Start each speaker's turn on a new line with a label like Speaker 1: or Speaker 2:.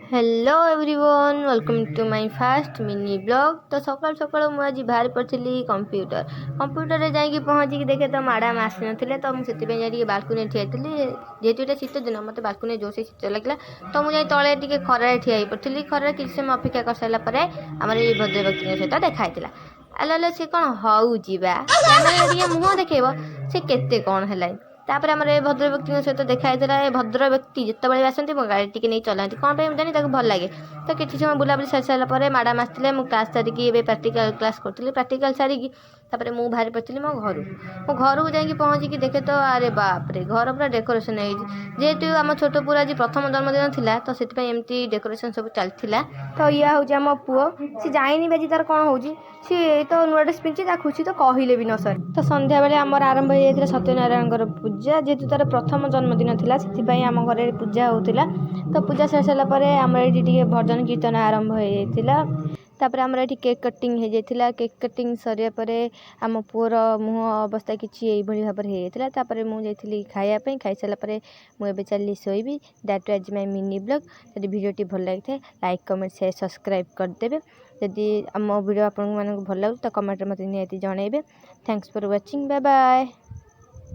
Speaker 1: Hello everyone welcome to my first mini blog. तो सकाल सकाल मुझे बाहर पड़ी कंप्यूटर रे जाइए पहुँची देखे तो मैडम आसी ना तो मुझे बालकुनी ठिया जेहेतु ये शीत दिन मत बालकुनी जोर से शीत लगे तो मुझे तले टे खरार ठिया पड़ी खरार किसी समय अपेक्षा कर सारापर आम ये भद्रव्यक्ति सहित देखाई आलो सी कौन हूँ कैमेरा मुँह देखेब सी के कौन है तापर आम भद्र व्यक्ति सहित देखाई ए भद्र व्यक्ति जितेबाला आसती मो गाड़ी टी नहीं चलाती कौन पे जानी भल लगे तो किसी समय बुलाबुली सारी सारापर मैडम आसते मुझे क्लास सारिकी प्राक्टिकल क्लास करी प्राक्टिकल सारिकी तापर मुझे बाहर पड़ी मो घर को जाकि पहुँचिकी देखे तो अरे बाप रे घर पूरा डेकोरेशन जेहेतु आम छोट पूरा आज प्रथम जन्मदिन था तो एमती डेकोरेशन सब चलता तो या हूँ आम पुओ सी जाइनी बाजी तार कौन हो सी तो नुआ ड्रेस पिंधि खुशी तो कहले भी न सर तो संध्या बेले आमर आरंभ हो जाता सत्यनारायण पूजा जेहेतु तार प्रथम जन्मदिन था से आम घर पूजा होता तो पूजा सर सारापर आम ये भजन कीर्तन आरंभ हो जाता तापर आमर ये केक कटिंग हो जाता केक कटिंग सरिया पर आम पुअर मुँह अवस्था किसी भाव में होता मुझे खायापी खाई सारापर मुझे चली Shobi that was my mini blog. जब भिडियोटी भल लगी था लाइक कमेंट शेयर सब्सक्राइब करदेवे जदि आम भिडियो आपको भल लगे तो कमेंट मत निहाती जनइबे। Thanks for watching bye bye.